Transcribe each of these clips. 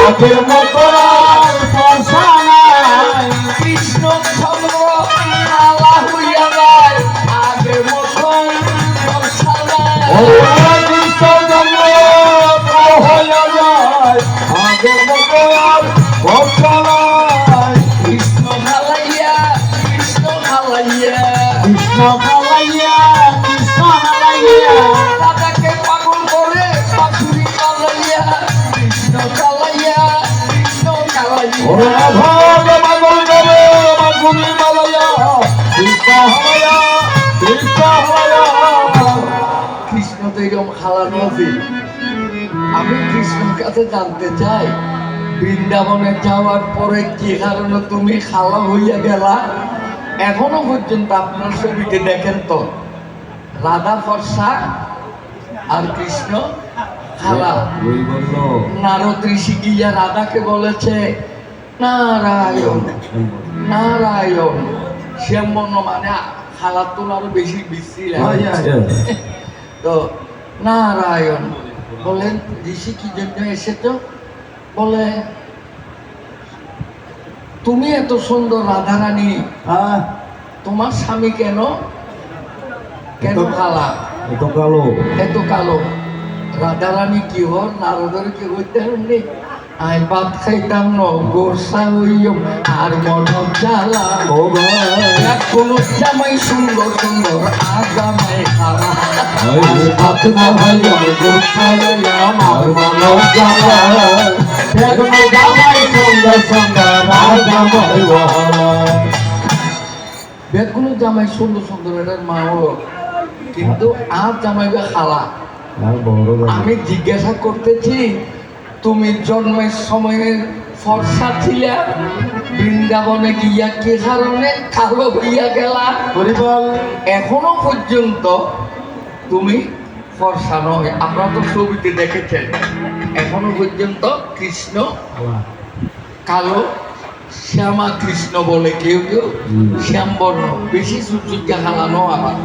আগের মতো আর ফর্সা নাই, কৃষ্ণ চন্দ্র কালা হইয়া যায়, আগের মতো ফর্সা নাই। ও কৃষ্ণ চন্দ্র কালা হইয়া যায়, আগের মতো আর ফর্সা নাই। কৃষ্ণ খালাইয়া, কৃষ্ণ খালাইয়া, কৃষ্ণ খালাইয়া, কৃষ্ণ খালাইয়া, রাধাকে পাগল করে বাঁশুরি খালাইয়া, কৃষ্ণ খালাইয়া, কৃষ্ণ খালাইয়া। ও রাধাকে পাগল করে বাঁশুরি খালাইয়া, কৃষ্ণ খালাইয়া, কৃষ্ণ খালাইয়া। কৃষ্ণ তো এরকম খালানো আছে। আমি কৃষ্ণের কাছে জানতে চাই, বৃন্দাবনে যাওয়ার পরে কি কারণে তুমি খালা হইয়া গেলা? এখনো পর্যন্ত আপনার ছবিতে দেখেন তো রাধা ফর্সা আর কৃষ্ণ খালা। নারদ ঋষি গিয়া রাধাকে বলেছে নারায়ণ নারায়ণ, শ্যামবর্ণ মানে খালার তো আরো বেশি বিশ্রী লাগে। তো নারায়ণ বলেন ঋষি কি জন্য এসেছো? বলে তুমি এত সুন্দর রাধারানী, তোমার স্বামী কেন কেন কালা, এত কালো, এত কালো? রাধারানী কি হর নারদের কি হইতে হননি? আই ভাত খাইতাম ন গোসা হইও আর মনক জ্বালা। ও কোন জামাই সুন্দর সুন্দর আর জামাই খালা, ভাত না হইও গোসা হইও আর মনক জ্বালা। কোন জামাই সুন্দর সুন্দর আর জামাই ওয়ালা। বেগুন জামাই সুন্দর সুন্দর এটার মা হলো, কিন্তু আর জামাই খালা। আমি জিজ্ঞাসা করতেছি তুমি জন্মের সময়ে ফর্সা ছিলে, বৃন্দাবনে গিয়া কি কারণে কালো হইয়া গেলা? এখনো পর্যন্ত তুমি ফর্সা নয়। আপনারা তো ছবিতে দেখেছেন এখনো পর্যন্ত কৃষ্ণ কালো, শ্যামা কৃষ্ণ বলে কেউ কেউ, শ্যামবর্ণ, বেশি সূর্যকে হালানো আবার।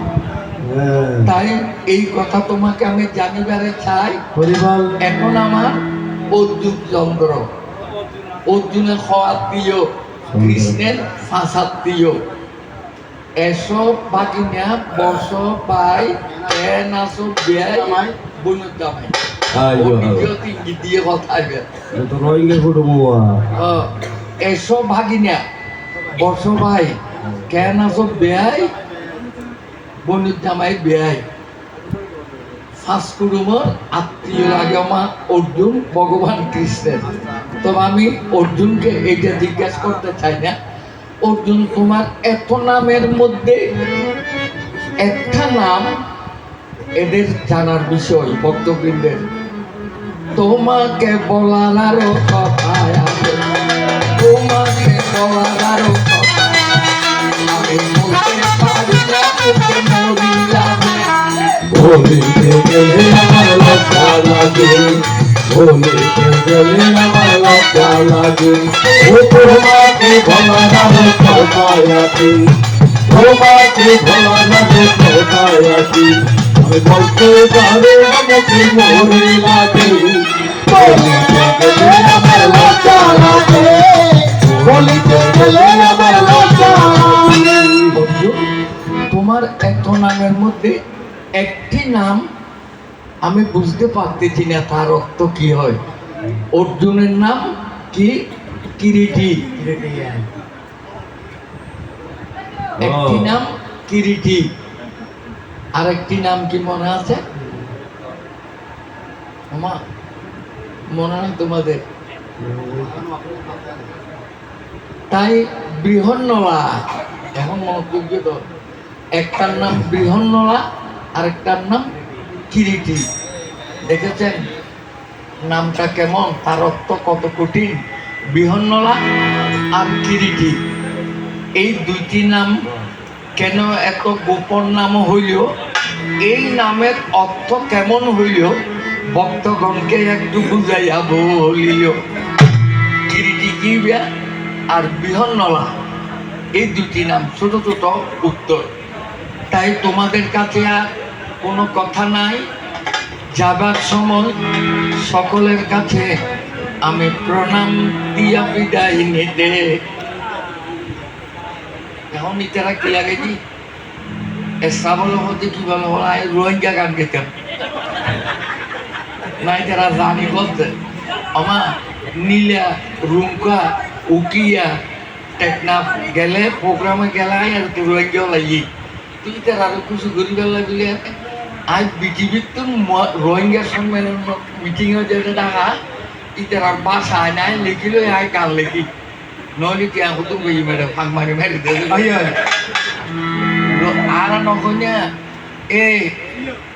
তাই এই কথা তোমাকে আমি জানিবারে চাই। এখন আমার অর্জুন চন্দ্র, অর্জুনের খাওয়াত্মীয়, কৃষ্ণের ফাঁসাত্মীয়। এসব বাকিনা বস পাই নাচো ব্যয় বনুর জামাই দিয়ে কথা এসব ভাগিনা বর্ষ ভাই কেন আছো ব্যয় বনুর জামাই ব্যয়। ফাঁসকুরুমর আত্মীয় লাগে আমার অর্জুন ভগবান কৃষ্ণের। তবে আমি অর্জুনকে এটা জিজ্ঞাসা করতে চাই না, অর্জুন তোমার এত নামের মধ্যে একটা নাম এদের জানার বিষয় ভক্তবৃন্দের। তোমাকে বলার আরো কথা আছে, তোমাকে বলার আরো কথা আমি বলতে পারি না, তোকে মরিলাম। বলিতে গেলে আমার লজ্জা লাগে, বলিতে গেলে আমার লজ্জা লাগে। ও তোমাকে বলার আরো কথা আছে, তোমাকে বলার আরো কথা আছে আমি বলতে পারি না, তোকে মরিলাম। বলিতে গেলে আমার লজ্জা লাগে, বলিতে গেলে আমার লজ্জা লাগে। তোমার এত নামের মধ্যে একটি নাম আমি বুঝতে পারতেছি না তার অর্থ কি হয়। অর্জুনের নাম কি? কিরিটি। একটি নাম কিরিটি, আরেকটি নাম কি মনে আছে? মনে নেই তোমাদের? তাই বৃহন্নলা, এখন মনোযোগ্য তো, একটার নাম বৃহন্নলা আরেকটার নাম কিরিটি। দেখেছেন নামটা কেমন, তার অর্থ কত কঠিন। বৃহন্নলা আর কিরিটি, এই দুইটি নাম কেন এত গোপন নাম হইল, এই নামের অর্থ কেমন হইল ভক্তগণকে একটু বুঝাইয়া বলিল। কিরিটি কি আর বৃহন্নলা, এই দুটি নাম ছোট ছোট উত্তর। তাই তোমাদের কাছে আর কোনো কথা নাই, যাবার সময় সকলের কাছে আমি প্রণাম দিয়া বিদায় নিতে এখন ইতারা কি লাগে জি শ্রাবণ হতে কি বলো আমি রোহিঙ্গা গান গেতাম না ইতারা জানি বলতে আমার নীলা রুমকা উকিয়া টেকনাফ গেলে প্রোগ্রামে গেলাই আর তুই রোহিঙ্গাও লাগি তুই তার আরো কিছু করি গেল বলে আজ পৃথিবীর তো রোহিঙ্গা সম্মেলন মিটিংয়ে যেটা ডাকা ইতার আর বাসা নাই লিখিল আয় কাল লিখি নলি কি আমি তো বই মেরে ফাঁক মারি মেরে আর নকন্যা এ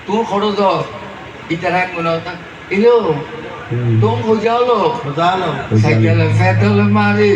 তোর খরচ ইতারা মনে হতা এলো তোম হয়ে যাওলো সাইকেলে ফেদল মারি